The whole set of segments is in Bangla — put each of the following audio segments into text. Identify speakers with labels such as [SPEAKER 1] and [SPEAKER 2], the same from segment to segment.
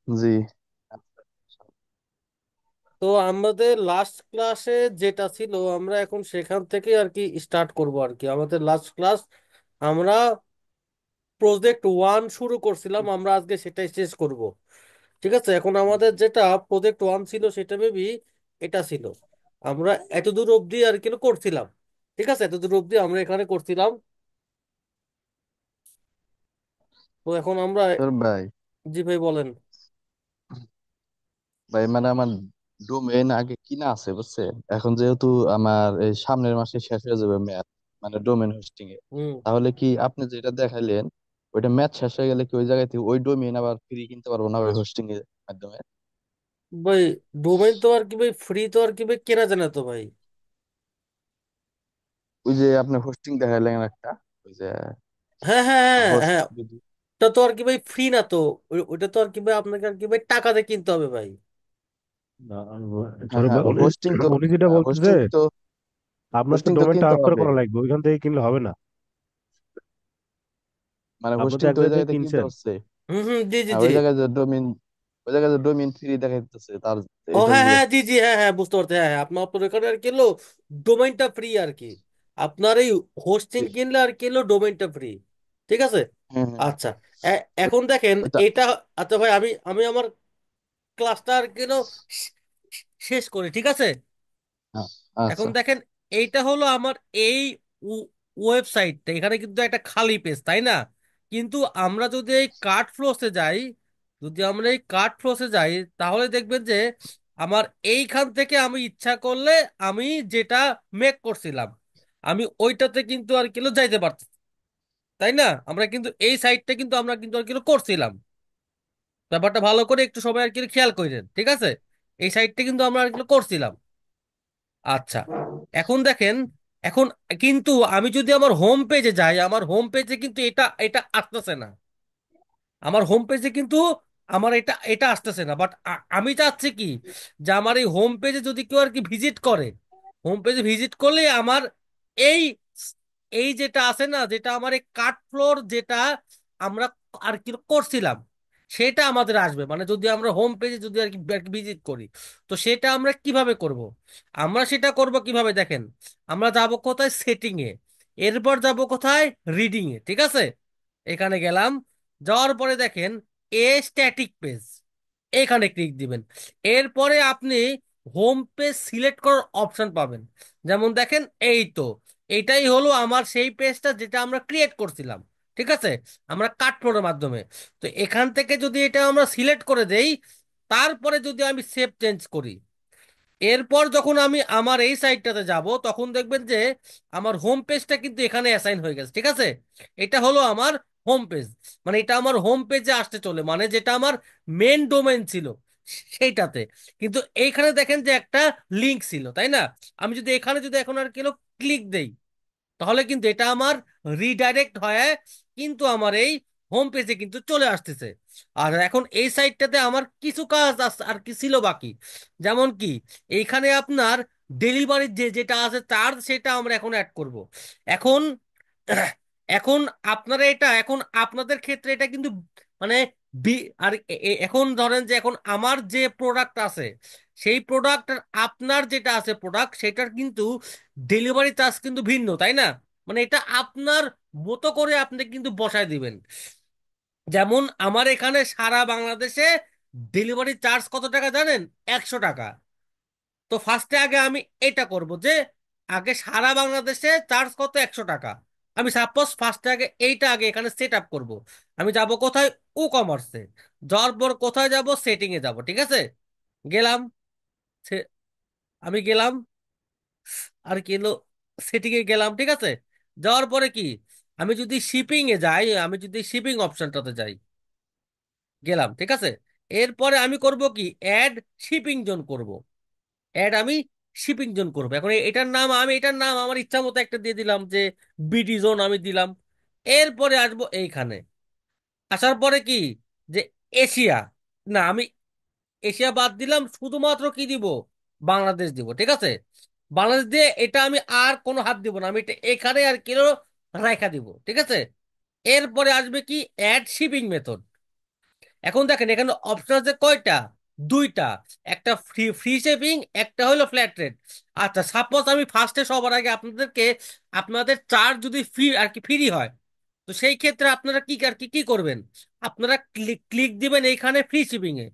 [SPEAKER 1] জি।
[SPEAKER 2] তো আমাদের লাস্ট ক্লাসে যেটা ছিল আমরা এখন সেখান থেকে আর কি স্টার্ট করব আর কি। আমাদের লাস্ট ক্লাস আমরা প্রজেক্ট ওয়ান শুরু করছিলাম, আমরা আজকে সেটাই শেষ করব। ঠিক আছে, এখন আমাদের যেটা প্রজেক্ট ওয়ান ছিল সেটা মেবি এটা ছিল। আমরা এতদূর অবধি আর কি করছিলাম। ঠিক আছে, এতদূর অবধি আমরা এখানে করছিলাম। তো এখন আমরা,
[SPEAKER 1] তোর ভাই,
[SPEAKER 2] জি ভাই বলেন।
[SPEAKER 1] ভাই মানে আমার ডোমেইন আগে কিনা আছে বুঝছে। এখন যেহেতু আমার এই সামনের মাসে শেষ হয়ে যাবে ম্যাথ, মানে ডোমেইন হোস্টিং এ,
[SPEAKER 2] হুম।
[SPEAKER 1] তাহলে কি আপনি যেটা দেখাইলেন ওইটা ম্যাথ শেষ হয়ে গেলে কি ওই জায়গায় থেকে ওই ডোমেইন আবার ফ্রি কিনতে পারবো না ওই হোস্টিং এর মাধ্যমে?
[SPEAKER 2] ভাই ডোমেইন তো আর কি ভাই ফ্রি তো আর কি ভাই কেনা জানে তো ভাই।
[SPEAKER 1] ওই যে আপনি হোস্টিং দেখাইলেন একটা, ওই যে
[SPEAKER 2] হ্যাঁ হ্যাঁ হ্যাঁ
[SPEAKER 1] হোস্ট
[SPEAKER 2] হ্যাঁ,
[SPEAKER 1] যদি,
[SPEAKER 2] ওটা তো আর কি ভাই ফ্রি না তো। ওইটা তো আর কি ভাই আপনাকে আর কি ভাই টাকা দিয়ে কিনতে হবে ভাই।
[SPEAKER 3] না,
[SPEAKER 1] হ্যাঁ
[SPEAKER 3] সৌরভ
[SPEAKER 1] হ্যাঁ
[SPEAKER 3] ভাই, উনি
[SPEAKER 1] হোস্টিং তো,
[SPEAKER 3] উনি যেটা বলতেছে,
[SPEAKER 1] হোস্টিং তো,
[SPEAKER 3] আপনার তো
[SPEAKER 1] হোস্টিং তো
[SPEAKER 3] ডোমেনটা
[SPEAKER 1] কিনতে
[SPEAKER 3] আপ করে
[SPEAKER 1] হবে।
[SPEAKER 3] করা লাগবে, ওইখান থেকে কিনলে হবে না।
[SPEAKER 1] মানে
[SPEAKER 3] আপনি তো
[SPEAKER 1] হোস্টিং
[SPEAKER 3] এক
[SPEAKER 1] তো ওই
[SPEAKER 3] জায়গা থেকে
[SPEAKER 1] জায়গাতে কিনতে
[SPEAKER 3] কিনছেন।
[SPEAKER 1] হচ্ছে।
[SPEAKER 2] হুম হুম, জি জি
[SPEAKER 1] হ্যাঁ
[SPEAKER 2] জি।
[SPEAKER 1] ওই জায়গায় যে ডোমিন, ওই জায়গায় যে ডোমিন ফ্রি দেখাইতেছে তার,
[SPEAKER 2] ও
[SPEAKER 1] এটা
[SPEAKER 2] হ্যাঁ হ্যাঁ, জি
[SPEAKER 1] জিজ্ঞাসা।
[SPEAKER 2] জি, হ্যাঁ হ্যাঁ, বুঝতে পারছি। হ্যাঁ হ্যাঁ, আপনার এখানে আর কি হলো ডোমেইনটা ফ্রি আর কি। আপনার এই হোস্টিং কিনলে আর কি হলো ডোমেইনটা ফ্রি। ঠিক আছে।
[SPEAKER 1] হ্যাঁ হ্যাঁ।
[SPEAKER 2] আচ্ছা, এখন দেখেন
[SPEAKER 1] ওইটা,
[SPEAKER 2] এটা। আচ্ছা ভাই, আমি আমি আমার ক্লাসটা আর কি হলো শেষ করি, ঠিক আছে।
[SPEAKER 1] হ্যাঁ,
[SPEAKER 2] এখন
[SPEAKER 1] আচ্ছা।
[SPEAKER 2] দেখেন, এইটা হলো আমার এই ওয়েবসাইটটা, এখানে কিন্তু একটা খালি পেজ, তাই না? কিন্তু আমরা যদি এই কার্ট ফ্লোসে যাই, যদি আমরা এই কার্ট ফ্লোসে যাই, তাহলে দেখবেন যে আমার এইখান থেকে আমি ইচ্ছা করলে আমি যেটা মেক করছিলাম আমি ওইটাতে কিন্তু আর কিলো যাইতে পারছি, তাই না? আমরা কিন্তু এই সাইটটা কিন্তু আমরা কিন্তু আর কিলো করছিলাম। ব্যাপারটা ভালো করে একটু সবাই আর কি খেয়াল করেন, ঠিক আছে। এই সাইটটা কিন্তু আমরা আর কিলো করছিলাম। আচ্ছা, এখন দেখেন, এখন কিন্তু আমি যদি আমার হোম পেজে যাই, আমার হোম পেজে কিন্তু এটা এটা আসতেছে না। আমার হোম পেজে কিন্তু আমার এটা এটা আসতেছে না। বাট আমি চাচ্ছি কি, যে আমার এই হোম পেজে যদি কেউ আর কি ভিজিট করে, হোম পেজে ভিজিট করলে আমার এই এই যেটা আছে না, যেটা আমার এই কাট ফ্লোর যেটা আমরা আর কি করছিলাম, সেটা আমাদের আসবে। মানে যদি আমরা হোম পেজে যদি আর কি ভিজিট করি, তো সেটা আমরা কিভাবে করব? আমরা সেটা করব কিভাবে দেখেন, আমরা যাব কোথায়, সেটিং এ। এরপর যাব কোথায়, রিডিং এ, ঠিক আছে। এখানে গেলাম, যাওয়ার পরে দেখেন এ স্ট্যাটিক পেজ, এখানে ক্লিক দিবেন। এরপরে আপনি হোম পেজ সিলেক্ট করার অপশন পাবেন। যেমন দেখেন, এই তো এইটাই হলো আমার সেই পেজটা যেটা আমরা ক্রিয়েট করছিলাম, ঠিক আছে, আমরা কাটফ্লোরের মাধ্যমে। তো এখান থেকে যদি এটা আমরা সিলেক্ট করে দেই, তারপরে যদি আমি সেভ চেঞ্জ করি, এরপর যখন আমি আমার এই সাইটটাতে যাব, তখন দেখবেন যে আমার হোম পেজটা কিন্তু এখানে অ্যাসাইন হয়ে গেছে, ঠিক আছে। এটা হলো আমার হোম পেজ। মানে এটা আমার হোম পেজে আসতে চলে, মানে যেটা আমার মেন ডোমেন ছিল সেইটাতে। কিন্তু এইখানে দেখেন যে একটা লিংক ছিল, তাই না? আমি যদি এখানে যদি এখন আর কিলো ক্লিক দেই, তাহলে কিন্তু এটা আমার রিডাইরেক্ট হয়ে কিন্তু আমার এই হোম পেজে কিন্তু চলে আসতেছে। আর এখন এই সাইটটাতে আমার কিছু কাজ আর কি ছিল বাকি। যেমন কি, এইখানে আপনার ডেলিভারির যে যেটা আছে চার্জ, সেটা আমরা এখন অ্যাড করব। এখন এখন আপনারা এটা, এখন আপনাদের ক্ষেত্রে এটা কিন্তু মানে আর এখন ধরেন যে এখন আমার যে প্রোডাক্ট আছে, সেই প্রোডাক্ট আর আপনার যেটা আছে প্রোডাক্ট, সেটার কিন্তু ডেলিভারি চার্জ কিন্তু ভিন্ন, তাই না? মানে এটা আপনার মতো করে আপনি কিন্তু বসায় দিবেন। যেমন আমার এখানে সারা বাংলাদেশে ডেলিভারি চার্জ কত টাকা জানেন? 100 টাকা। তো ফার্স্টে আগে আমি এটা করব যে আগে সারা বাংলাদেশে চার্জ কত, 100 টাকা। আমি সাপোজ ফার্স্টে আগে এইটা আগে এখানে সেট আপ করবো। আমি যাব কোথায়, ও কমার্সে। যাওয়ার পর কোথায় যাব, সেটিং এ যাব, ঠিক আছে। গেলাম, সে- আমি গেলাম আর কি হলো, সেটিং এ গেলাম, ঠিক আছে। যাওয়ার পরে কি, আমি যদি শিপিং এ যাই, আমি যদি শিপিং অপশনটাতে যাই, গেলাম, ঠিক আছে। এরপরে আমি করব কি, অ্যাড শিপিং জোন করব। অ্যাড আমি শিপিং জোন করবো। এখন এটার নাম, আমি এটার নাম আমার ইচ্ছা মতো একটা দিয়ে দিলাম যে বিডি জোন আমি দিলাম। এরপরে আসবো এইখানে, আসার পরে কি, যে এশিয়া, না আমি এশিয়া বাদ দিলাম, শুধুমাত্র কি দিব, বাংলাদেশ দিব, ঠিক আছে। বাংলাদেশ দিয়ে এটা আমি আর কোনো হাত দিব না, আমি এটা এখানে আর কিলো রাখা দিব, ঠিক আছে। এরপরে আসবে কি, অ্যাড শিপিং মেথড। এখন দেখেন এখানে অপশন আছে কয়টা, দুইটা, একটা ফ্রি ফ্রি শেপিং, একটা হলো ফ্ল্যাট রেট। আচ্ছা সাপোজ আমি ফার্স্টে সবার আগে আপনাদেরকে, আপনাদের চার্জ যদি ফ্রি আর কি ফ্রি হয়, তো সেই ক্ষেত্রে আপনারা কি আর কি কি করবেন, আপনারা ক্লিক ক্লিক দিবেন এইখানে ফ্রি শিপিং এ।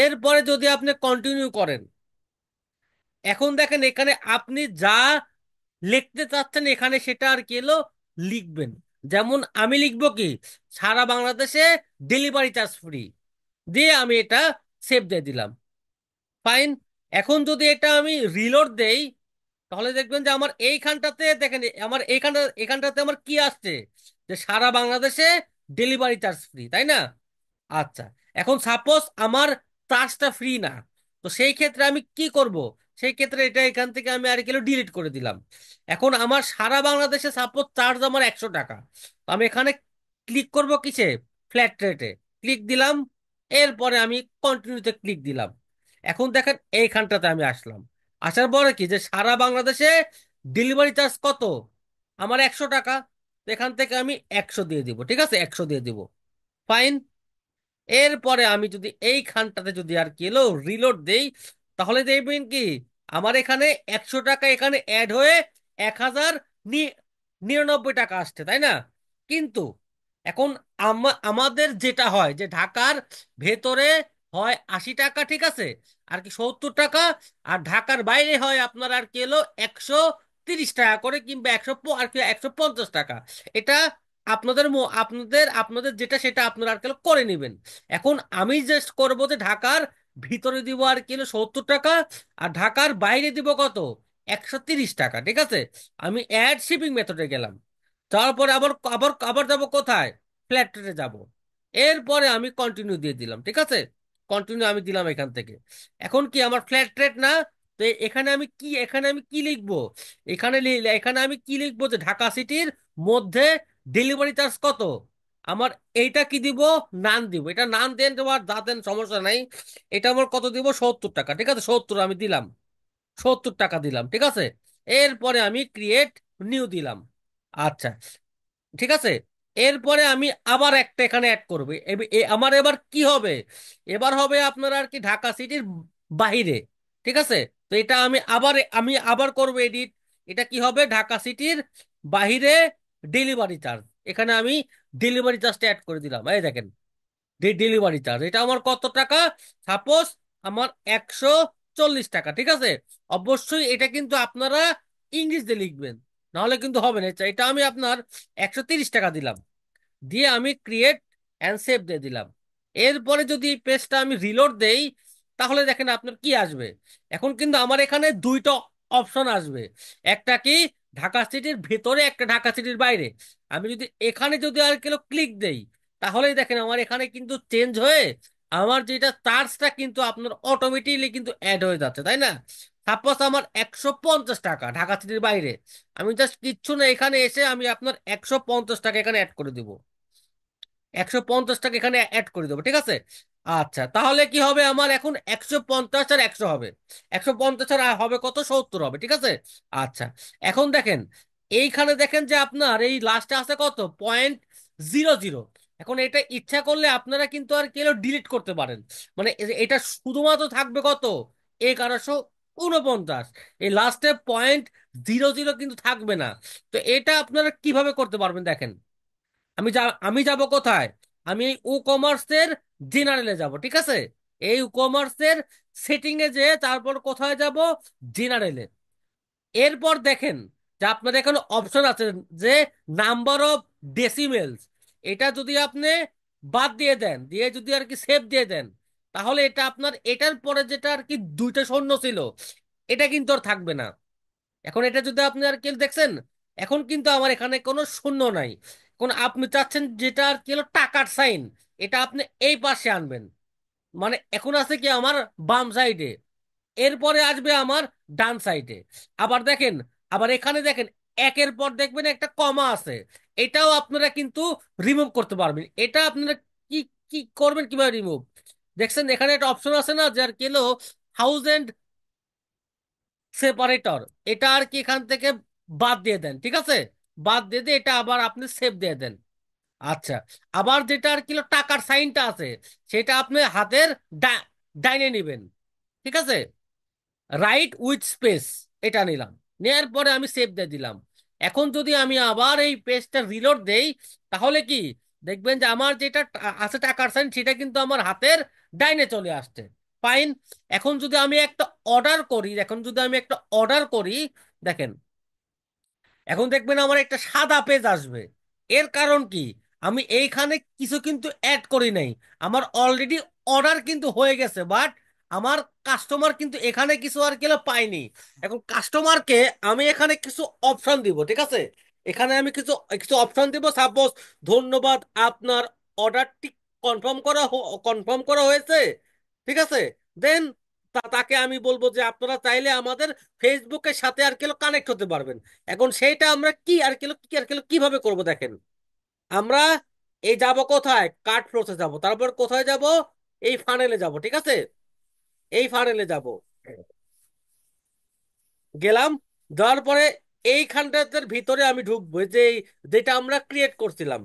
[SPEAKER 2] এরপরে যদি আপনি কন্টিনিউ করেন, এখন দেখেন এখানে আপনি যা লিখতে চাচ্ছেন এখানে সেটা আর কি এলো লিখবেন। যেমন আমি লিখবো কি, সারা বাংলাদেশে ডেলিভারি চার্জ ফ্রি, দিয়ে আমি এটা সেভ দিয়ে দিলাম। ফাইন। এখন যদি এটা আমি রিলোড দেই, তাহলে দেখবেন যে আমার এইখানটাতে দেখেন, আমার এখানটাতে আমার কি আসছে, যে সারা বাংলাদেশে ডেলিভারি চার্জ ফ্রি, তাই না? আচ্ছা, এখন সাপোজ আমার চার্জটা ফ্রি না, তো সেই ক্ষেত্রে আমি কি করব, সেই ক্ষেত্রে এটা এখান থেকে আমি আর কিলো ডিলিট করে দিলাম। এখন আমার সারা বাংলাদেশে সাপোজ চার্জ আমার 100 টাকা, তো আমি এখানে ক্লিক করব কিসে, ফ্ল্যাট রেটে ক্লিক দিলাম। এরপরে আমি কন্টিনিউতে ক্লিক দিলাম। এখন দেখেন এইখানটাতে আমি আসলাম, আসার পরে কি যে সারা বাংলাদেশে ডেলিভারি চার্জ কত, আমার 100 টাকা। তো এখান থেকে আমি 100 দিয়ে দিব, ঠিক আছে, 100 দিয়ে দিব। ফাইন। এরপরে আমি যদি এইখানটাতে যদি আর কি এলো রিলোড দেই, তাহলে দেখবেন কি আমার এখানে 100 টাকা এখানে অ্যাড হয়ে 1099 টাকা আসছে, তাই না? কিন্তু এখন আমাদের যেটা হয় যে ঢাকার ভেতরে হয় 80 টাকা, ঠিক আছে, আর কি 70 টাকা, আর ঢাকার বাইরে হয় আপনার আর কি এলো 130 টাকা করে, কিংবা আর কি 150 টাকা। এটা আপনাদের আপনাদের যেটা সেটা আপনারা আর কি করে নেবেন। এখন আমি জাস্ট করবো যে ঢাকার ভিতরে দিব আর কিলো 70 টাকা, আর ঢাকার বাইরে দিব কত, 130 টাকা, ঠিক আছে। আমি অ্যাড শিপিং মেথডে গেলাম, তারপরে আবার আবার আবার যাব কোথায়, ফ্ল্যাট রেটে যাব। এরপরে আমি কন্টিনিউ দিয়ে দিলাম, ঠিক আছে, কন্টিনিউ আমি দিলাম এখান থেকে। এখন কি আমার ফ্ল্যাট রেট না, তো এখানে আমি কি লিখবো, এখানে আমি কি লিখবো যে ঢাকা সিটির মধ্যে ডেলিভারি চার্জ কত আমার, এইটা কি দিব, নান দিব, এটা নান দেন তোমার যা দেন সমস্যা নাই। এটা আমার কত দিব, 70 টাকা, ঠিক আছে, 70 আমি দিলাম, 70 টাকা দিলাম, ঠিক আছে। এরপরে আমি ক্রিয়েট নিউ দিলাম। আচ্ছা, ঠিক আছে। এরপরে আমি আবার একটা এখানে অ্যাড করবো, আমার এবার কি হবে, এবার হবে আপনার আর কি ঢাকা সিটির বাহিরে, ঠিক আছে। তো এটা আমি আবার করবো এডিট, এটা কি হবে, ঢাকা সিটির বাহিরে ডেলিভারি চার্জ, এখানে আমি ডেলিভারি চার্জটা অ্যাড করে দিলাম। এই দেখেন ডেলিভারি চার্জ এটা আমার কত টাকা, সাপোজ আমার 140 টাকা, ঠিক আছে। অবশ্যই এটা কিন্তু আপনারা ইংলিশ দিয়ে লিখবেন, নাহলে কিন্তু হবে না। এটা আমি আপনার 130 টাকা দিলাম, দিয়ে আমি ক্রিয়েট অ্যান্ড সেভ দিয়ে দিলাম। এরপরে যদি এই পেজটা আমি রিলোড দেই, তাহলে দেখেন আপনার কি আসবে। এখন কিন্তু আমার এখানে দুইটা অপশন আসবে, একটা কি ঢাকা সিটির ভেতরে, একটা ঢাকা সিটির বাইরে। আমি যদি এখানে যদি আর কিলো ক্লিক দেই, তাহলেই দেখেন আমার এখানে কিন্তু চেঞ্জ হয়ে আমার যেটা চার্জটা কিন্তু আপনার অটোমেটিকলি কিন্তু অ্যাড হয়ে যাচ্ছে, তাই না? সাপোজ আমার 150 টাকা ঢাকা সিটির বাইরে, আমি জাস্ট কিচ্ছু না এখানে এসে আমি আপনার 150 টাকা এখানে অ্যাড করে দিব, 150 টাকা এখানে অ্যাড করে দেবো, ঠিক আছে। আচ্ছা তাহলে কি হবে, আমার এখন 150 আর 100 হবে, 150 আর হবে কত, 70 হবে, ঠিক আছে। আচ্ছা, এখন দেখেন এইখানে দেখেন যে আপনার এই লাস্টে আছে কত, 0.00। এখন এটা ইচ্ছা করলে আপনারা কিন্তু আর কেউ ডিলিট করতে পারেন, মানে এটা শুধুমাত্র থাকবে কত, 1149। এই লাস্টে 0.00 কিন্তু থাকবে না। তো এটা আপনারা কিভাবে করতে পারবেন দেখেন, আমি যাব কোথায়, আমি এই ই কমার্সের জেনারেলে যাব, ঠিক আছে। এই ই কমার্সের সেটিং এ যে তারপর কোথায় যাব, জেনারেলে। এরপর দেখেন যে আপনার এখানে অপশন আছে যে নাম্বার অফ ডেসিমেলস, এটা যদি আপনি বাদ দিয়ে দেন, দিয়ে যদি আর কি সেভ দিয়ে দেন, তাহলে এটা আপনার এটার পরে যেটা আর কি দুইটা শূন্য ছিল, এটা কিন্তু আর থাকবে না। এখন এটা যদি আপনি আর কি দেখছেন, এখন কিন্তু আমার এখানে কোনো শূন্য নাই। এখন আপনি চাচ্ছেন যেটা আর কি হলো টাকার সাইন, এটা আপনি এই পাশে আনবেন, মানে এখন আছে কি আমার বাম সাইডে, এরপরে আসবে আমার ডান সাইডে। আবার দেখেন, আবার এখানে দেখেন একের পর দেখবেন একটা কমা আছে, এটাও আপনারা কিন্তু রিমুভ করতে পারবেন। এটা আপনারা কি কি করবেন, কিভাবে রিমুভ, দেখছেন এখানে একটা অপশন আছে না যে আর কি হলো থাউজেন্ড সেপারেটর, এটা আর কি এখান থেকে বাদ দিয়ে দেন, ঠিক আছে, বাদ দিয়ে দিয়ে এটা আবার আপনি সেভ দিয়ে দেন। আচ্ছা, আবার যেটা আর কি টাকার সাইনটা আছে, সেটা আপনি হাতের ডাইনে নিবেন, ঠিক আছে? রাইট উইথ স্পেস, এটা নিলাম। নেয়ার পরে আমি সেভ দিয়ে দিলাম। এখন যদি আমি আবার এই পেজটা রিলোড দেই, তাহলে কি দেখবেন যে আমার যেটা আছে টাকার সাইন, সেটা কিন্তু আমার হাতের ডাইনে চলে আসছে। ফাইন। এখন যদি আমি একটা অর্ডার করি, দেখেন, এখন দেখবেন আমার একটা সাদা পেজ আসবে। এর কারণ কি? আমি এইখানে কিছু কিন্তু অ্যাড করি নাই। আমার অলরেডি অর্ডার কিন্তু হয়ে গেছে, বাট আমার কাস্টমার কিন্তু এখানে কিছু আর কেউ পাইনি। এখন কাস্টমারকে আমি এখানে কিছু অপশন দিব, ঠিক আছে? এখানে আমি কিছু কিছু অপশন দিব। সাপোজ, ধন্যবাদ, আপনার অর্ডারটি কনফার্ম করা হয়েছে, ঠিক আছে? দেন তাকে আমি বলবো যে আপনারা চাইলে আমাদের ফেসবুকের সাথে আর কেউ কানেক্ট হতে পারবেন। এখন সেইটা আমরা কিভাবে করব, দেখেন। আমরা এই যাব কোথায়, কার্ট ফ্লোতে যাব, তারপর কোথায় যাব, এই ফানেলে যাব, ঠিক আছে? এই ফানেলে যাব, গেলাম। যাওয়ার পরে এইখানটার ভিতরে আমি ঢুকবো, যেটা আমরা ক্রিয়েট করছিলাম,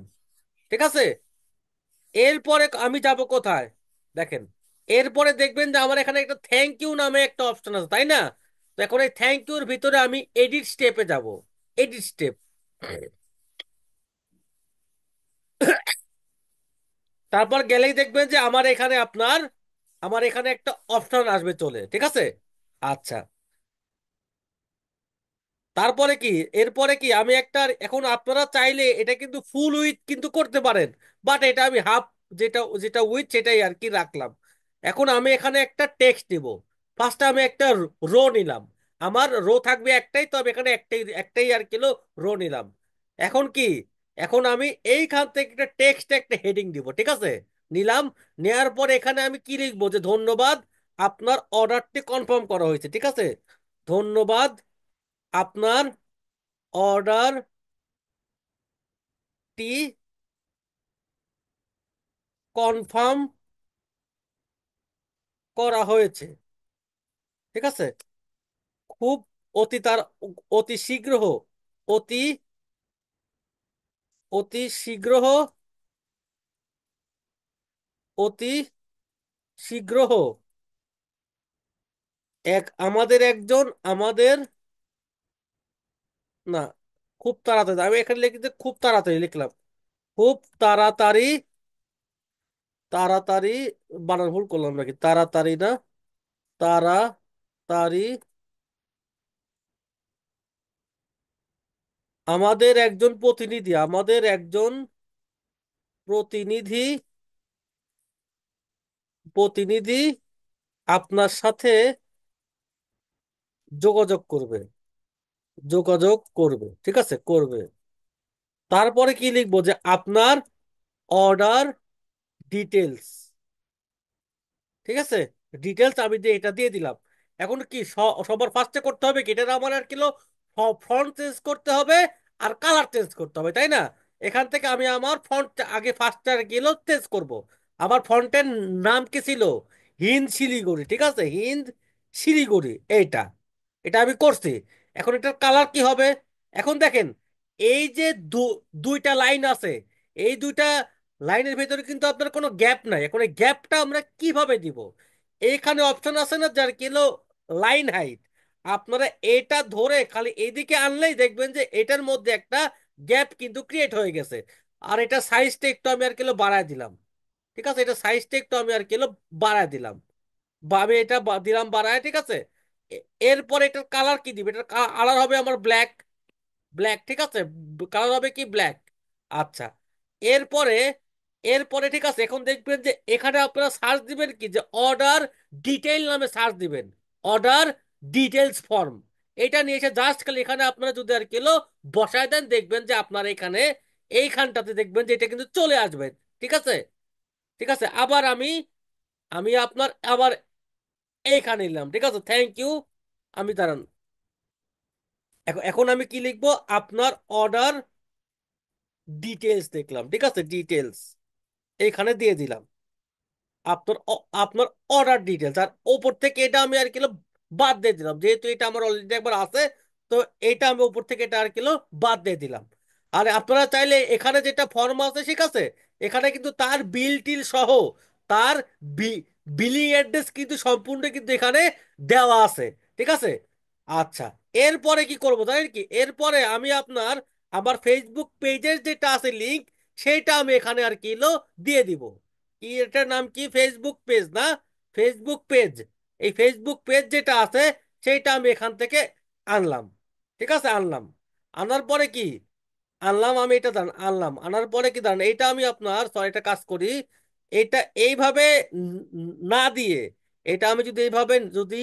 [SPEAKER 2] ঠিক আছে? এরপরে আমি যাব কোথায়, দেখেন। এরপরে দেখবেন যে আমার এখানে একটা থ্যাংক ইউ নামে একটা অপশন আছে, তাই না? তো এখন এই থ্যাংক ইউর ভিতরে আমি এডিট স্টেপে যাব। এডিট স্টেপ, তারপর গেলেই দেখবেন যে আমার এখানে একটা অপশন আসবে চলে, ঠিক আছে? আচ্ছা, তারপরে কি, এরপরে কি আমি একটা, এখন আপনারা চাইলে এটা কিন্তু ফুল উইথ কিন্তু করতে পারেন, বাট এটা আমি হাফ, যেটা যেটা উইথ সেটাই আর কি রাখলাম। এখন আমি এখানে একটা টেক্সট দিব। ফার্স্টে আমি একটা রো নিলাম। আমার রো থাকবে একটাই, তো আমি এখানে একটাই একটাই আর কি রো নিলাম। এখন কি, এখন আমি এইখান থেকে একটা টেক্সট, একটা হেডিং দিব, ঠিক আছে? নিলাম। নেয়ার পর এখানে আমি কি লিখবো, যে ধন্যবাদ, আপনার অর্ডারটি কনফার্ম করা হয়েছে, ঠিক আছে? ধন্যবাদ, আপনার অর্ডারটি কনফার্ম করা হয়েছে, ঠিক আছে? খুব অতি তার অতি শীঘ্র, অতি অতি শীঘ্র, অতি শীঘ্র আমাদের, না, খুব তাড়াতাড়ি, আমি এখানে লিখতে খুব তাড়াতাড়ি লিখলাম। খুব তাড়াতাড়ি, তাড়াতাড়ি, বানান ভুল করলাম নাকি, তাড়াতাড়ি না, তাড়াতাড়ি, আমাদের একজন প্রতিনিধি প্রতিনিধি আপনার সাথে যোগাযোগ করবে, ঠিক আছে, করবে। তারপরে কি লিখবো, যে আপনার অর্ডার ডিটেলস, ঠিক আছে? ডিটেলস আমি এটা দিয়ে দিলাম। এখন কি সবার ফার্স্টে করতে হবে কি, এটা আমার আর কিলো ফন্ট চেঞ্জ করতে হবে, আর কালার চেঞ্জ করতে হবে, তাই না? এখান থেকে আমি আমার ফন্ট আগে ফার্স্টে আর কিলো চেঞ্জ করব। আমার ফন্টের নাম কি ছিল, হিন্দ শিলিগুড়ি, ঠিক আছে? হিন্দ শিলিগুড়ি, এইটা, এটা আমি করছি। এখন এটার কালার কি হবে? এখন দেখেন, এই যে দুইটা লাইন আছে, এই দুইটা লাইনের ভেতরে কিন্তু আপনার কোনো গ্যাপ নাই। এখন এই গ্যাপটা আমরা কিভাবে দিব? এইখানে অপশন আছে না, যার কিলো লাইন হাইট, আপনারা এটা ধরে খালি এইদিকে আনলেই দেখবেন যে এটার মধ্যে একটা গ্যাপ কিন্তু ক্রিয়েট হয়ে গেছে। আর এটা সাইজটা একটু আমি আর কিলো বাড়ায় দিলাম, ঠিক আছে? এটা সাইজটা একটু আমি আর কিলো বাড়ায় দিলাম, বা আমি এটা দিলাম বাড়ায়, ঠিক আছে? এরপর এটার কালার কি দিবে, এটার কালার হবে আমার ব্ল্যাক, ব্ল্যাক, ঠিক আছে? কালার হবে কি, ব্ল্যাক। আচ্ছা, এরপরে এরপরে ঠিক আছে, এখন দেখবেন যে এখানে আপনারা সার্চ দিবেন কি, যে অর্ডার ডিটেইল নামে সার্চ দিবেন। অর্ডার ডিটেলস ফর্ম, এটা নিয়ে এসে জাস্ট খালি এখানে আপনারা যদি আর কিলো বসায় দেন, দেখবেন যে আপনার এখানে এইখানটাতে দেখবেন যে এটা কিন্তু চলে আসবে, ঠিক আছে? ঠিক আছে, আবার আমি আমি আপনার আবার এইখানে নিলাম, ঠিক আছে? থ্যাংক ইউ, আমি দাঁড়ান, এখন এখন আমি কি লিখবো, আপনার অর্ডার ডিটেলস দেখলাম, ঠিক আছে? ডিটেলস এইখানে দিয়ে দিলাম। আপনার অর্ডার ডিটেলস, আর ওপর থেকে এটা আমি আর কিলো বাদ দিয়ে দিলাম, যেহেতু এটা আমার অলরেডি একবার আছে। তো এটা আমি উপর থেকে এটা আর কিলো বাদ দিয়ে দিলাম। আর আপনারা চাইলে এখানে যেটা ফর্ম আছে ঠিক আছে, এখানে কিন্তু তার বিল টিল সহ তার বিলিং অ্যাড্রেস কিন্তু সম্পূর্ণ কিন্তু এখানে দেওয়া আছে, ঠিক আছে। আচ্ছা, এরপরে কি করবো জানেন কি, এরপরে আমি আপনার আমার ফেসবুক পেজের যেটা আছে লিংক, সেইটা আমি এখানে আর কি দিয়ে দিব। কি এটার নাম কি, ফেসবুক পেজ না, ফেসবুক পেজ। এই ফেসবুক পেজ যেটা আছে সেইটা আমি এখান থেকে আনলাম, ঠিক আছে, আনলাম। আনার পরে কি, আনলাম আমি এটা, দাঁড়ান আনলাম, আনার পরে কি দাঁড়ান, এইটা আমি আপনার সরি একটা কাজ করি, এটা এইভাবে না দিয়ে, এটা আমি যদি এইভাবে যদি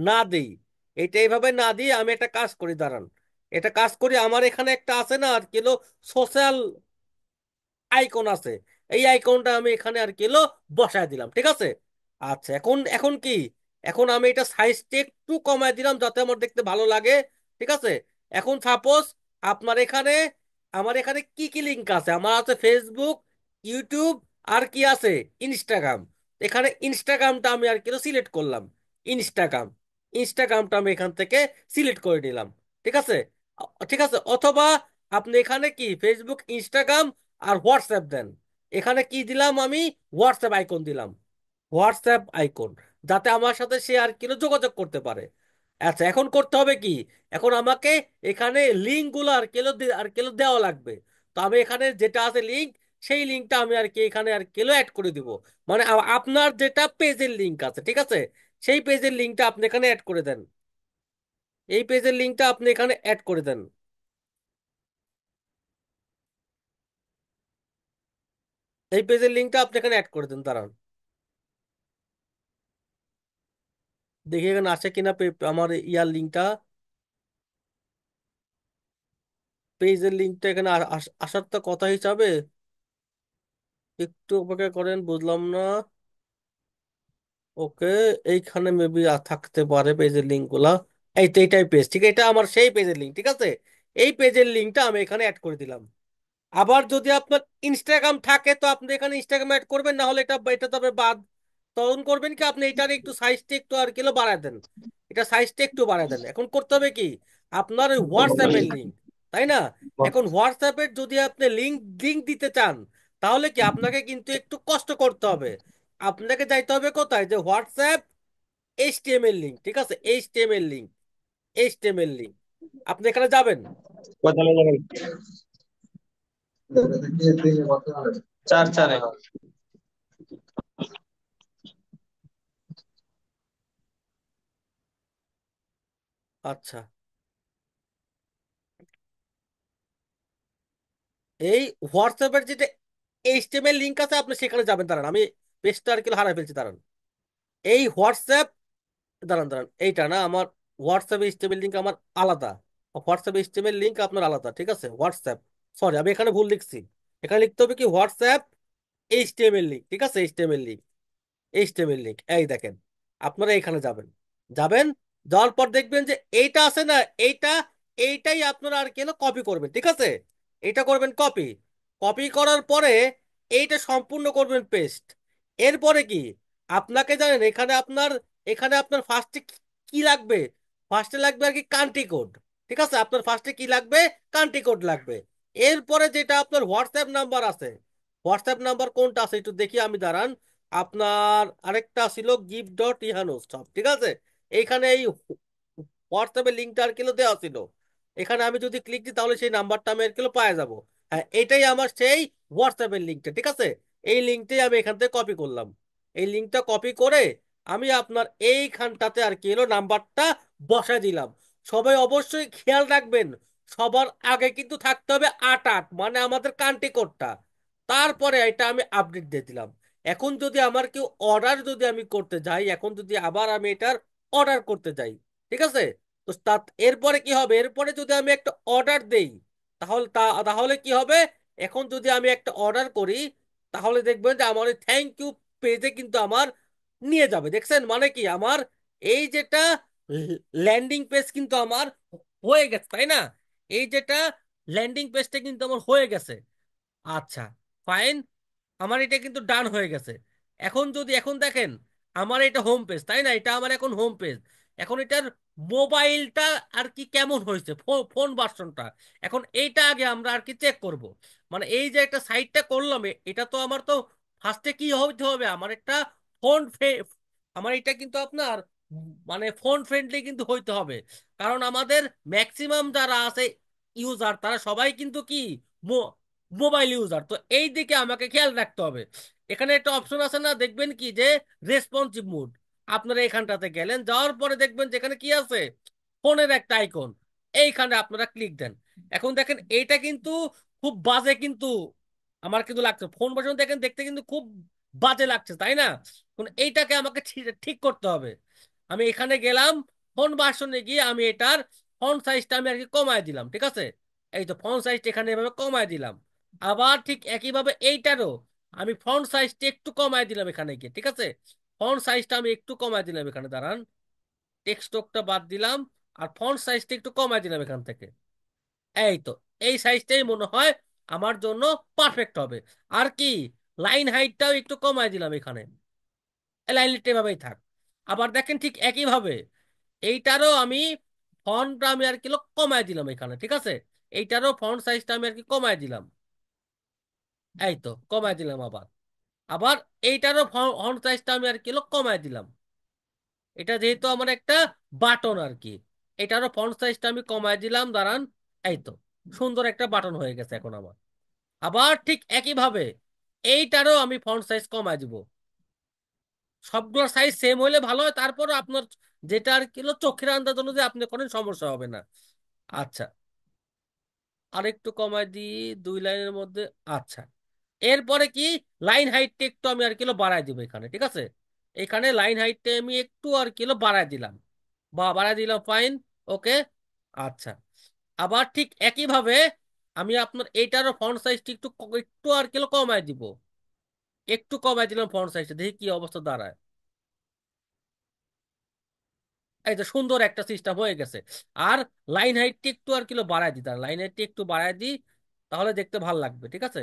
[SPEAKER 2] না দিই, এটা এইভাবে না দিয়ে আমি একটা কাজ করি, দাঁড়ান, এটা কাজ করি, আমার এখানে একটা আছে না আর কিলো সোশ্যাল আইকন আছে, এই আইকনটা আমি এখানে আর কিলো বসায় দিলাম, ঠিক আছে। আচ্ছা, এখন এখন কি, এখন আমি এটা সাইজটা একটু কমায় দিলাম যাতে আমার দেখতে ভালো লাগে, ঠিক আছে। এখন সাপোজ আপনার এখানে, আমার এখানে কি কি লিঙ্ক আছে, আমার আছে ফেসবুক, ইউটিউব, আর কি আছে, ইনস্টাগ্রাম। এখানে ইনস্টাগ্রামটা আমি আর কিলো সিলেক্ট করলাম, ইনস্টাগ্রাম, ইনস্টাগ্রামটা আমি এখান থেকে সিলেক্ট করে নিলাম, ঠিক আছে। ঠিক আছে, অথবা আপনি এখানে কি ফেসবুক, ইনস্টাগ্রাম আর হোয়াটসঅ্যাপ দেন, এখানে কি দিলাম আমি, হোয়াটসঅ্যাপ আইকন দিলাম, হোয়াটসঅ্যাপ আইকন, যাতে আমার সাথে সে আর কি যোগাযোগ করতে পারে। আচ্ছা, এখন করতে হবে কি, এখন আমাকে এখানে লিঙ্ক গুলো আর কেলো আর কেলো দেওয়া লাগবে। তো আমি এখানে যেটা আছে লিঙ্ক, সেই লিঙ্কটা আমি আর কি এখানে আর কেলো অ্যাড করে দিব। মানে আপনার যেটা পেজের লিঙ্ক আছে ঠিক আছে, সেই পেজের লিঙ্কটা আপনি এখানে অ্যাড করে দেন, এই পেজের লিঙ্কটা আপনি এখানে অ্যাড করে দেন, এই পেজের লিঙ্কটা আপনি এখানে অ্যাড করে দেন, দাঁড়ান দেখি এখানে আসে কিনা আমার ইয়ার লিঙ্কটা, পেজের লিঙ্কটা এখানে আসার তো কথা হিসাবে, একটু অপেক্ষা করেন, বুঝলাম না। ওকে, এইখানে মেবি থাকতে পারে পেজের লিঙ্ক গুলা, এই তো এইটাই পেজ, ঠিক আছে, এটা আমার সেই পেজের লিঙ্ক, ঠিক আছে। এই পেজের লিঙ্কটা আমি এখানে অ্যাড করে দিলাম। আবার যদি আপনার ইনস্টাগ্রাম থাকে তো আপনি এখানে ইনস্টাগ্রাম অ্যাড করবেন, না হলে এটা এটা তবে বাদ। তখন করবেন কি, আপনি এটার একটু সাইজটা একটু আর কিলো বাড়ায় দেন, এটা সাইজটা একটু বাড়ায় দেন। এখন করতে হবে কি, আপনার ওই হোয়াটসঅ্যাপের লিঙ্ক, তাই না, এখন হোয়াটসঅ্যাপের যদি আপনি লিঙ্ক লিঙ্ক দিতে চান, তাহলে কি আপনাকে কিন্তু একটু কষ্ট করতে হবে, আপনাকে যাইতে হবে কোথায়, যে হোয়াটসঅ্যাপ এইচটিএমএল লিঙ্ক, ঠিক আছে, এইচটিএমএল লিঙ্ক, এইচটিএমএল লিঙ্ক, আপনি এখানে যাবেন।
[SPEAKER 1] কোথায় যাবেন? চার চারে।
[SPEAKER 2] আচ্ছা, এই হোয়াটসঅ্যাপের যেটা এইচটিএমএল লিঙ্ক আছে আপনি সেখানে যাবেন, দাঁড়ান আমি পেজটা আর কি হারাই ফেলছি, দাঁড়ান, এই হোয়াটসঅ্যাপ, দাঁড়ান দাঁড়ান, এইটা না আমার হোয়াটসঅ্যাপ এইচটিএমএল লিঙ্ক আমার আলাদা, হোয়াটসঅ্যাপ এইচটিএমএল লিঙ্ক আপনার আলাদা, ঠিক আছে, হোয়াটসঅ্যাপ, সরি আমি এখানে ভুল লিখছি, এখানে লিখতে হবে কি হোয়াটসঅ্যাপ এইচটিএমএল লিঙ্ক, ঠিক আছে, এইচটিএমএল লিঙ্ক, এইচটিএমএল লিঙ্ক, এই দেখেন, আপনারা এখানে যাবেন, যাবেন, যাওয়ার পর দেখবেন যে এইটা আছে না, এইটা, এইটাই আপনারা আর কি কপি করবেন, ঠিক আছে, এইটা করবেন কপি, কপি করার পরে এইটা সম্পূর্ণ করবেন পেস্ট। এরপরে কি, আপনাকে জানেন এখানে আপনার, এখানে আপনার ফার্স্টে কি লাগবে, ফার্স্টে লাগবে আর কি কান্ট্রি কোড, ঠিক আছে, আপনার ফার্স্টে কি লাগবে, কান্ট্রি কোড লাগবে। এরপরে যেটা আপনার হোয়াটসঅ্যাপ নাম্বার আছে, হোয়াটসঅ্যাপ নাম্বার কোনটা আছে একটু দেখি আমি, দাঁড়ান, আপনার আরেকটা ছিল গিফট ডট ইহানুস সব, ঠিক আছে, এইখানে এই হোয়াটসঅ্যাপের লিঙ্কটা আর কিলো দেওয়া ছিল, এখানে আমি যদি ক্লিক দিই তাহলে সেই নাম্বারটা আমি আর কিলো পাওয়া যাবো। হ্যাঁ, এটাই আমার সেই হোয়াটসঅ্যাপের লিঙ্কটা, ঠিক আছে, এই লিঙ্কটাই আমি এখান থেকে কপি করলাম, এই লিঙ্কটা কপি করে আমি আপনার এইখানটাতে আর কি নাম্বারটা বসায় দিলাম। সবাই অবশ্যই খেয়াল রাখবেন, সবার আগে কিন্তু থাকতে হবে 88, মানে আমাদের কান্ট্রি কোডটা, তারপরে এটা আমি আপডেট দিয়ে দিলাম। এখন যদি আমার কেউ অর্ডার যদি আমি করতে যাই, এখন যদি আবার আমি এটার অর্ডার করতে যাই, ঠিক আছে, তো এরপরে কি হবে, এরপরে যদি আমি একটা অর্ডার দেই, তাহলে তাহলে কি হবে, এখন যদি আমি একটা অর্ডার করি, তাহলে দেখবেন যে আমার ওই থ্যাংক ইউ পেজে কিন্তু আমার নিয়ে যাবে, দেখছেন, মানে কি আমার এই যেটা ল্যান্ডিং পেজ কিন্তু আমার হয়ে গেছে, তাই না, এই যেটা ল্যান্ডিং পেজটা কিন্তু আমার হয়ে গেছে। আচ্ছা, ফাইন, আমার এটা কিন্তু ডান হয়ে গেছে। এখন যদি এখন দেখেন, আমার এটা হোম পেজ, তাই না, এটা আমার এখন হোম পেজ। এখন এটার মোবাইলটা আর কি কেমন হয়েছে, ফোন ভার্সনটা। এখন এইটা আগে আমরা আর কি চেক করব। মানে এই যে একটা সাইটটা করলাম, এটা তো আমার তো ফার্স্টে কি হইতে হবে, আমার একটা ফোন, আমার এটা কিন্তু আপনার মানে ফোন ফ্রেন্ডলি কিন্তু হইতে হবে। কারণ আমাদের ম্যাক্সিমাম যারা আছে ইউজার, তারা সবাই কিন্তু কি মোবাইল ইউজার। তো এই দিকে আমাকে খেয়াল রাখতে হবে। এখানে একটা অপশন আছে না, দেখবেন কি যে রেসপন্সিভ মুড। আপনারা এখানটাতে গেলেন, যাওয়ার পরে দেখবেন যেখানে কি আছে, ফোনের একটা আইকন, এইখানে আপনারা ক্লিক দেন। এখন দেখেন এইটা কিন্তু খুব বাজে কিন্তু আমার কিন্তু লাগছে, ফোন ভার্সন দেখেন দেখতে কিন্তু খুব বাজে লাগছে, তাই না? এখন এইটাকে আমাকে ঠিক করতে হবে। আমি এখানে গেলাম, ফোন ভার্সনে গিয়ে আমি এটার ফন্ট সাইজটা আমি আর কি কমায় দিলাম, ঠিক আছে? এই তো ফন্ট সাইজটা এখানে এভাবে কমায় দিলাম। আবার ঠিক একইভাবে এইটারও আমি ফন্ট সাইজটা একটু কমায় দিলাম এখানে গিয়ে, ঠিক আছে? ফন্ট সাইজটা আমি একটু কমায় দিলাম এখানে, দাঁড়ান, টেক্সটটা বাদ দিলাম, আর ফন্ট সাইজটা একটু কমায় দিলাম এখান থেকে। এই তো, এই সাইজটাই মনে হয় আমার জন্য পারফেক্ট হবে। আর কি, লাইন হাইটটাও একটু কমায় দিলাম এখানে, লাইন হাইটটা এভাবেই থাক। আবার দেখেন ঠিক একইভাবে এইটারও আমি ফন্টটা আমি আর কি কমায় দিলাম এখানে, ঠিক আছে? এইটারও ফন্ট সাইজটা আমি আর কি কমায় দিলাম। এই তো কমায় দিলাম। আবার আবার এইটারও ফন্ট সাইজটা আমি আর কি কমায় দিলাম। এটা যেহেতু আমার একটা বাটন আর কি, এটারও ফন্ট সাইজটা আমি কমায় দিলাম, দাঁড়ান। এই তো সুন্দর একটা বাটন হয়ে গেছে এখন আমার। আবার ঠিক একইভাবে এইটারও আমি ফন্ট সাইজ কমায় দিব। সবগুলোর সাইজ সেম হইলে ভালো হয়, তারপরও আপনার যেটা আর কি চোখের আন্দাজ অনুযায়ী আপনি করেন, সমস্যা হবে না। আচ্ছা, আরেকটু কমায় দিই 2 লাইনের মধ্যে। আচ্ছা, এরপরে কি, লাইন হাইটটা একটু আমি আর কিলো বাড়ায় দিব এখানে, ঠিক আছে? এখানে লাইন হাইটটা আমি একটু আর কিলো বাড়ায় দিলাম, বা বাড়ায় দিলাম, ফাইন, ওকে। আচ্ছা, আবার ঠিক একইভাবে আমি আপনার এইটারও ফন্ট সাইজটা একটু একটু আর কিলো কমায় দিব। একটু কমায় দিলাম ফন্ট সাইজটা, দেখি কি অবস্থা দাঁড়ায়। এই তো সুন্দর একটা সিস্টেম হয়ে গেছে। আর লাইন হাইটটা একটু আর কিলো বাড়ায় দিই, তার লাইন হাইটটা একটু বাড়ায় দিই, তাহলে দেখতে ভালো লাগবে, ঠিক আছে?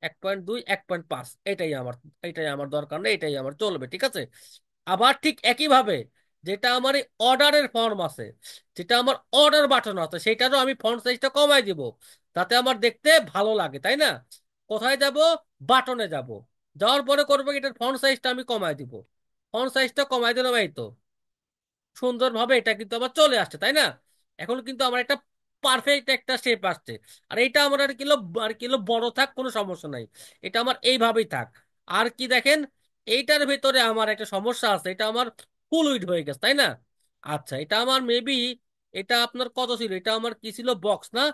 [SPEAKER 2] 1.2, 1.5, এটাই আমার দরকার নেই, এটাই আমার চলবে, ঠিক আছে? আবার ঠিক একইভাবে যেটা আমার এই অর্ডারের ফর্ম আছে, যেটা আমার অর্ডার বাটন আছে, সেটারও আমি ফন্ট সাইজটা কমাই দিব, যাতে আমার দেখতে ভালো লাগে, তাই না? কোথায় যাব? বাটনে যাব। যাওয়ার পরে করবো এটার ফন্ট সাইজটা আমি কমাই দিব। ফন্ট সাইজটা কমাই দিলাম, এই তো সুন্দরভাবে এটা কিন্তু আবার চলে আসছে, তাই না? এখন কিন্তু আমার একটা পারফেক্ট একটা শেপ আসছে। আর এটা আমার আর কিলো বড় থাক, কোনো সমস্যা নাই, এটা আমার এইভাবেই থাক। আর কি দেখেন, এইটার ভেতরে আমার একটা সমস্যা আছে, এটা আমার ফুল উইড হয়ে গেছে, তাই না? আচ্ছা, এটা আমার মেবি, এটা আপনার কত ছিল, এটা আমার কি ছিল, বক্স না?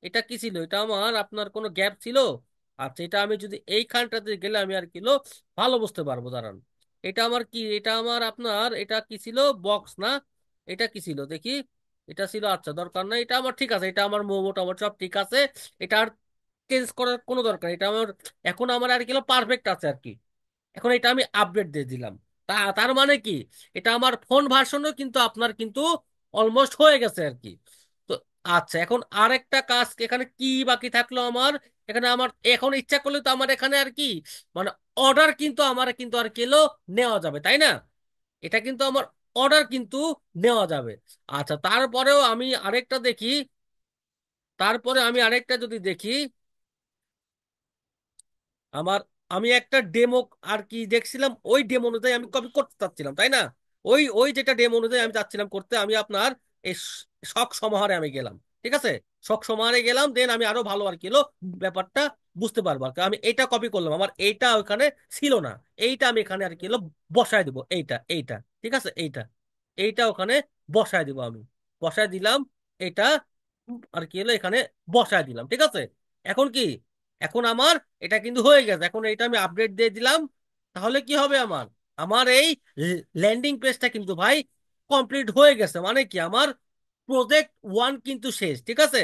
[SPEAKER 2] এটা কি ছিল, এটা আমার আপনার কোনো গ্যাপ ছিল? আচ্ছা, এটা আমি যদি এইখানটাতে গেলে আমি আর কিলো ভালো বুঝতে পারবো, দাঁড়ান। এটা আমার কি, এটা আমার আপনার এটা কি ছিল, বক্স না? এটা কি ছিল দেখি, এটা ছিল, আচ্ছা দরকার নাই, এটা আমার ঠিক আছে, এটা আমার মোটামুটি সব ঠিক আছে। এটা আর চেঞ্জ করার কোনো দরকার নেই। এটা আমার এখন আমার আর কি পারফেক্ট আছে আর কি। এখন এটা আমি আপডেট দিয়ে দিলাম। তার মানে কি, এটা আমার ফোন ভার্সনও কিন্তু আপনার কিন্তু অলমোস্ট হয়ে গেছে আর কি। তো আচ্ছা, এখন আরেকটা কাজ এখানে কি বাকি থাকলো আমার। এখানে আমার এখন ইচ্ছা করলে তো আমার এখানে আর কি মানে অর্ডার কিন্তু আমার কিন্তু আর কিলো নেওয়া যাবে, তাই না? এটা কিন্তু আমার অর্ডার কিন্তু নেওয়া যাবে। আচ্ছা, তারপরে আমি আরেকটা যদি দেখি, আমার আমি একটা ডেমো আর কি দেখছিলাম, ওই ডেমো অনুযায়ী আমি কপি করতে চাচ্ছিলাম, তাই না? ওই ওই যেটা ডেমো অনুযায়ী আমি চাচ্ছিলাম করতে, আমি আপনার এই শখ সমাহারে আমি গেলাম, ঠিক আছে? শখ সমাহারে গেলাম, দেন আমি আরো ভালো আর কি ব্যাপারটা বুঝতে পারবো আর কি। আমি এইটা কপি করলাম, আমার এইটা ওখানে ছিল না, এইটা আমি এখানে আর কি বসায় দিব, এইটা ঠিক আছে, এইটা এইটা ওখানে বসায় দিব আমি, বসায় দিলাম। এটা আর কি এখানে বসায় দিলাম, ঠিক আছে? এখন কি, এখন আমার এটা কিন্তু হয়ে গেছে। এখন এটা আমি আপডেট দিয়ে দিলাম, তাহলে কি হবে আমার, আমার এই ল্যান্ডিং পেজটা কিন্তু ভাই কমপ্লিট হয়ে গেছে। মানে কি, আমার প্রজেক্ট 1 কিন্তু শেষ, ঠিক আছে?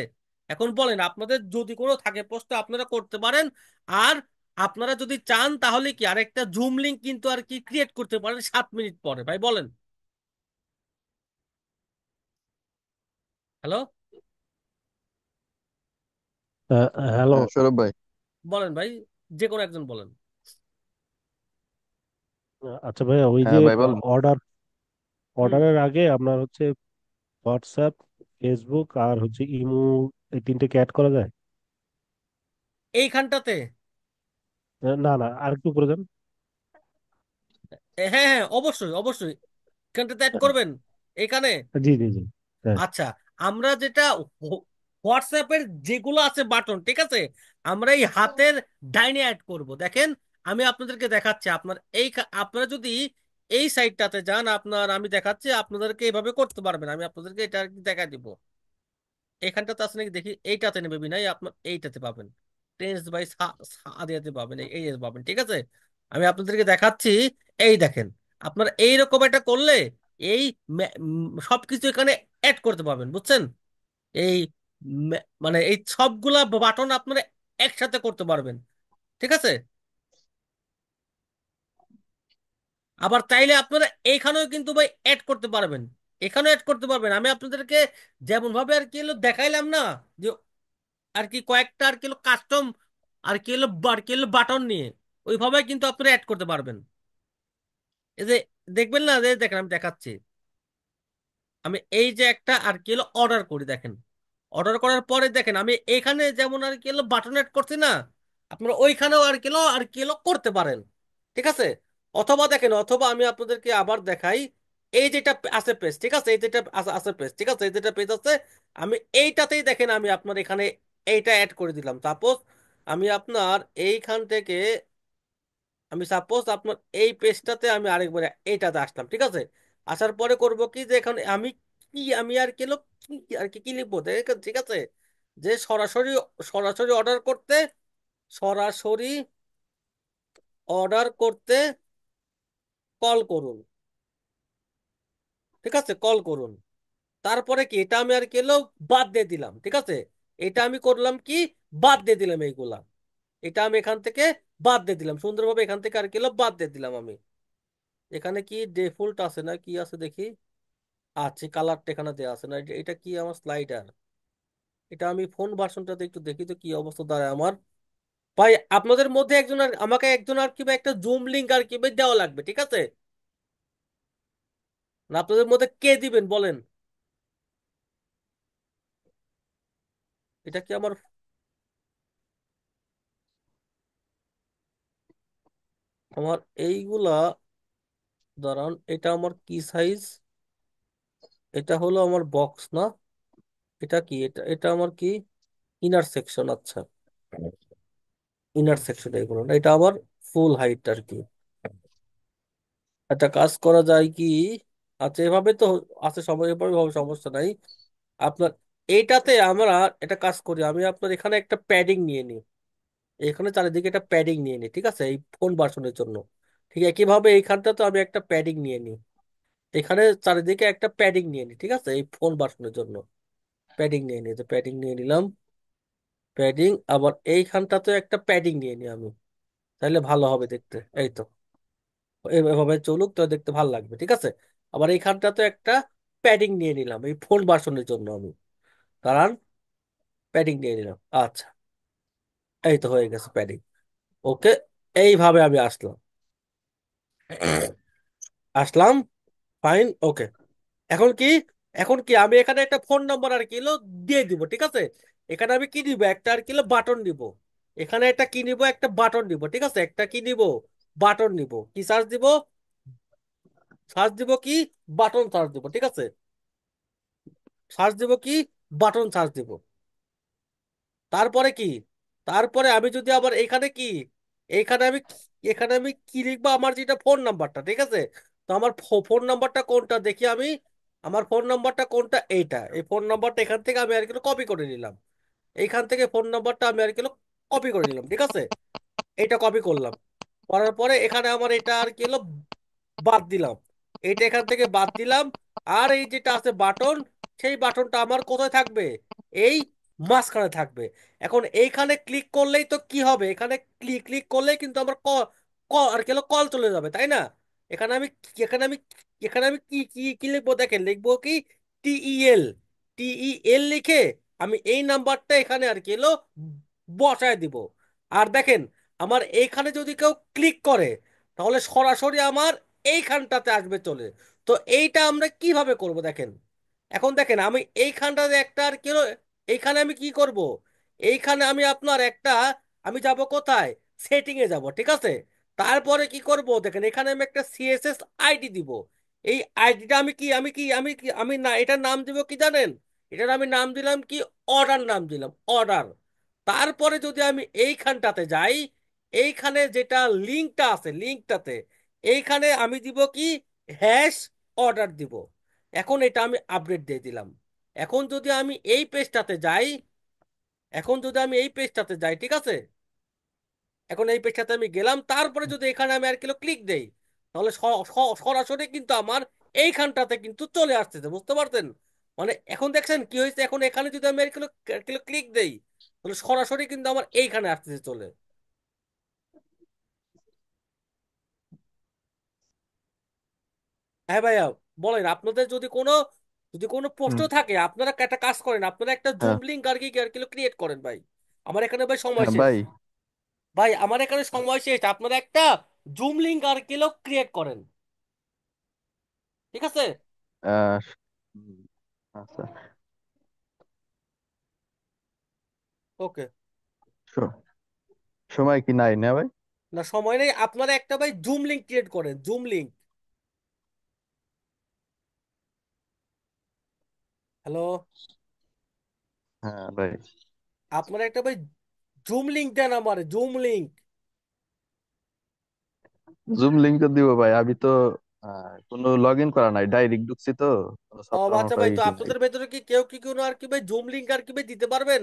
[SPEAKER 2] এখন বলেন, আপনাদের যদি কোনো থাকে প্রশ্ন আপনারা করতে পারেন। আর আপনারা যদি চান তাহলে কি আরেকটা জুম লিংক কিন্তু আর কি ক্রিয়েট করতে পারেন 7 মিনিট পরে, ভাই বলেন। Hello,
[SPEAKER 3] hello.
[SPEAKER 1] হ্যাঁ সৌরভ ভাই।
[SPEAKER 2] বলেন ভাই, যে কোনো একজন বলেন।
[SPEAKER 3] আচ্ছা ভাইয়া, ওই যে
[SPEAKER 1] হ্যাঁ ভাই বলেন।
[SPEAKER 3] অর্ডার
[SPEAKER 2] হুম।
[SPEAKER 3] অর্ডারের আগে আপনার হচ্ছে হোয়াটসঅ্যাপ, ফেসবুক আর হচ্ছে ইমো, এই তিনটেকে অ্যাড করা যায়?
[SPEAKER 2] এইখানটাতে?
[SPEAKER 3] না না, আর একটু করে দেন।
[SPEAKER 2] হ্যাঁ হ্যাঁ, অবশ্যই অবশ্যই, এখানটাতে অ্যাড করবেন এখানে।
[SPEAKER 3] জি জি জি। হ্যাঁ।
[SPEAKER 2] আচ্ছা, আমরা যেটা হোয়াটসঅ্যাপের যেগুলো আছে বাটন, ঠিক আছে, আমরা এই হাতের ডাইনে অ্যাড করব। দেখেন, আমি আপনাদেরকে দেখাচ্ছি। আপনারা যদি এই সাইডটাতে যান, আমি দেখাচ্ছি আপনাদেরকে, এইভাবে করতে পারবেন। আমি আপনাদেরকে এটা আর কি দেখা দিব। এখানটাতে আছে নাকি দেখি, এইটাতে নেবে বিনাই, আপনার এইটাতে পাবেন। টেন্স বাই সাদিয়াতে পাবেন, এই এই পাবেন, ঠিক আছে। আমি আপনাদেরকে দেখাচ্ছি। এই দেখেন, আপনার এইরকম একটা করলে এই সবকিছু এখানে অ্যাড করতে পারবেন, বুঝছেন? এই মানে এই সবগুলা বাটন আপনারা একসাথে করতে পারবেন, ঠিক আছে। আবার চাইলে আপনারা এইখানেও কিন্তু ভাই অ্যাড করতে পারবেন, এখানেও অ্যাড করতে পারবেন। আমি আপনাদেরকে যেমন ভাবে আর কি হলো দেখাইলাম না, যে আর কি কয়েকটা আর কি কাস্টম আর কি হলো বাটন নিয়ে, ওইভাবে কিন্তু আপনারা অ্যাড করতে পারবেন। এই যে দেখবেন না, যে দেখেন আমি দেখাচ্ছি। আমি এই যে একটা আর কি হলো অর্ডার করি, দেখেন। অর্ডার করার পরে দেখেন, আমি এখানে যেমন আর কি হলো বাটন অ্যাড করছি না, আপনারা ওইখানেও আর কি হলো করতে পারেন, ঠিক আছে। অথবা দেখেন, অথবা আমি আপনাদেরকে আবার দেখাই। এই যেটা আছে পেজ, ঠিক আছে, এই যেটা আছে পেজ, ঠিক আছে, এই যেটা পেজ আছে, আমি এইটাতেই দেখেন, আমি আপনার এখানে এইটা অ্যাড করে দিলাম। সাপোজ আমি আপনার এইখান থেকে, আমি সাপোজ আপনার এই পেজটাতে আমি আরেকবার এইটাতে আসলাম, ঠিক আছে। আসার পরে করব কি, যে এখানে আমি আর কি আর কি কি লিখবো দেখেন, ঠিক আছে, যে সরাসরি সরাসরি অর্ডার করতে, সরাসরি অর্ডার করতে কল করুন, ঠিক আছে, কল করুন। তারপরে কি, এটা আমি আর কি বাদ দিয়ে দিলাম, ঠিক আছে। এটা আমি করলাম কি, বাদ দিয়ে দিলাম এইগুলা। এটা আমি এখান থেকে বাদ দিয়ে দিলাম সুন্দরভাবে, এখান থেকে আর কি বাদ দিয়ে দিলাম আমি। এখানে কি ডিফল্ট আছে না কি আছে দেখি। আচ্ছা, কালারটা এখানে দেওয়া আছে না, এটা এটা কি আমার স্লাইডার? এটা আমি ফোন ভার্সনটাতে একটু দেখি তো কি অবস্থা দাঁড়ায় আমার। ভাই, আপনাদের মধ্যে একজন আমাকে একজন আর কি বা একটা জুম লিংক আর কি বা দেওয়া লাগবে, ঠিক আছে। না, আপনাদের মধ্যে কে দিবেন বলেন? এটা কি আমার আমার এইগুলা, দাঁড়ান, এটা আমার কি সাইজ? এটা হলো আমার বক্স না? এটা কি, এটা এটা আমার কি ইনার সেকশন? আচ্ছা, ইনার সেকশন এগুলো না, এটা আমার ফুল হাইট আর কি। একটা কাজ করা যায় কি, আচ্ছা এভাবে তো আছে, সবাই এভাবে হবে, সমস্যা নাই। আপনার এইটাতে আমরা একটা কাজ করি, আমি আপনার এখানে একটা প্যাডিং নিয়ে নিই, এখানে চারিদিকে একটা প্যাডিং নিয়ে নিই, ঠিক আছে, এই ফোন ভার্সনের জন্য। ঠিক একইভাবে এইখানটা তো আমি একটা প্যাডিং নিয়ে নিই, এখানে চারিদিকে একটা প্যাডিং নিয়ে নিই, ঠিক আছে, এই ফোন ভার্সনের জন্য প্যাডিং নিয়ে নিই, তো প্যাডিং নিয়ে নিলাম। প্যাডিং, আবার এইখানটাতে একটা প্যাডিং নিয়ে নিই আমি, তাহলে ভালো হবে দেখতে, এই তো। এভাবে চলুক তো, দেখতে ভালো লাগবে, ঠিক আছে। আবার এইখানটাতে একটা প্যাডিং নিয়ে নিলাম এই ফোন ভার্সনের জন্য আমি, কারণ প্যাডিং নিয়ে নিলাম। আচ্ছা, এই তো হয়ে গেছে প্যাডিং। ওকে, এইভাবে আমি আসলাম, আসলাম, ফাইন, ওকে। এখন কি, এখন কি আমি এখানে একটা ফোন নাম্বার আর কিলো দিয়ে দিব, ঠিক আছে। এখানে আমি কি দিব, একটা আর কিলো বাটন দিব। এখানে একটা কি নিব, একটা বাটন নিব, ঠিক আছে, একটা কি নিব, বাটন নিব। কি সার্চ দিব, সার্চ দিব কি, বাটন সার্চ দিব, ঠিক আছে। সার্চ দিব কি, বাটন সার্চ দিব। তারপরে কি, তারপরে আমি যদি আবার এখানে কি, এখানে আমি এখানে আমি কি লিখবো, আমার যেটা ফোন নাম্বারটা, ঠিক আছে। তো আমার ফোন নাম্বারটা কোনটা দেখি আমি, আমার ফোন নাম্বারটা কোনটা, এইটা, এই ফোন নাম্বারটা এখান থেকে আমি আর কি কপি করে নিলাম। এইখান থেকে ফোন নাম্বারটা আমি আর কি কপি করে নিলাম, ঠিক আছে। এইটা কপি করলাম, করার পরে এখানে আমার এটা আর কি হলো বাদ দিলাম, এইটা এখান থেকে বাদ দিলাম। আর এই যেটা আছে বাটন, সেই বাটনটা আমার কোথায় থাকবে, এই মাঝখানে থাকবে। এখন এইখানে ক্লিক করলেই তো কি হবে, এখানে ক্লিক ক্লিক করলেই কিন্তু আমার আর কি হলো কল চলে যাবে, তাই না। এখানে আমি এখানে আমি এখানে আমি কি কি কি লিখবো, দেখেন লিখবো কি, টিইএল, টিইএল লিখে আমি এই নাম্বারটা এখানে আর কি হলো বসায় দিব। আর দেখেন, আমার এইখানে যদি কেউ ক্লিক করে, তাহলে সরাসরি আমার এইখানটাতে আসবে চলে। তো এইটা আমরা কিভাবে করব দেখেন। এখন দেখেন আমি এইখানটাতে একটা আর কি হলো, এইখানে আমি কি করব, এইখানে আমি আপনার একটা, আমি যাব কোথায়, সেটিং এ যাব, ঠিক আছে। তারপরে কি করব দেখেন, এখানে আমি একটা সিএসএস আইডি দিব। এই আইডিটা আমি না, এটার নাম দিব কি জানেন, এটার আমি নাম দিলাম কি, অর্ডার নাম দিলাম, অর্ডার। তারপরে যদি আমি এইখানটাতে যাই, এইখানে যেটা লিঙ্কটা আছে, লিঙ্কটাতে এইখানে আমি দিব কি, হ্যাশ অর্ডার দিব। এখন এটা আমি আপডেট দিয়ে দিলাম। এখন যদি আমি এই পেজটাতে যাই, এখন যদি আমি এই পেজটাতে যাই, ঠিক আছে, এখন এই পেজটাতে আমি গেলাম, তারপরে যদি এখানে আমি আর কিলো ক্লিক দেই, তাহলে সরাসরি কিন্তু আমার এইখানটাতে কিন্তু চলে আসতেছে, বুঝতে পারছেন। মানে এখন দেখছেন কি হয়েছে, এখন এখানে যদি আমি আর কিলো কিলো ক্লিক দেই, তাহলে সরাসরি কিন্তু আমার এইখানে আসতেছে চলে। হ্যাঁ ভাইয়া, বলেন আপনাদের যদি কোনো প্রশ্ন
[SPEAKER 1] হুম।
[SPEAKER 2] থাকে, আপনারা একটা কাজ করেন, আপনারা একটা জুম
[SPEAKER 1] হ্যাঁ।
[SPEAKER 2] লিঙ্ক আর কি ক্রিয়েট করেন ভাই। আমার এখানে ভাই সময়
[SPEAKER 1] হ্যাঁ
[SPEAKER 2] শেষ।
[SPEAKER 1] ভাই।
[SPEAKER 2] ভাই আমার এখানে সময় শেষ, আপনারা একটা জুম লিঙ্ক আর কি ক্রিয়েট করেন, ঠিক আছে।
[SPEAKER 1] আহ, হুম, আচ্ছা।
[SPEAKER 2] ওকে।
[SPEAKER 1] স- সময় কি নাই না ভাই?
[SPEAKER 2] না সময় নেই, আপনারা একটা ভাই জুম লিঙ্ক ক্রিয়েট করেন, জুম লিঙ্ক। হ্যালো।
[SPEAKER 1] হ্যাঁ ভাই।
[SPEAKER 2] আপনারা একটা ভাই জুম লিঙ্ক দেন, আমার জুম লিঙ্ক।
[SPEAKER 1] জুম লিংক তো দিব ভাই, আমি তো কোনো লগ ইন করা নাই, ডাইরেক্ট ঢুকছি তো, কোনো
[SPEAKER 2] ও
[SPEAKER 1] সফটওয়্যার
[SPEAKER 2] আচ্ছা ভাই,
[SPEAKER 1] মফটওয়্যার
[SPEAKER 2] তো
[SPEAKER 1] কিছু নাই।
[SPEAKER 2] আপনাদের ভেতরে কি কেউ কি কোনো আর কি ভাই জুম লিঙ্ক আর কি ভাই দিতে পারবেন?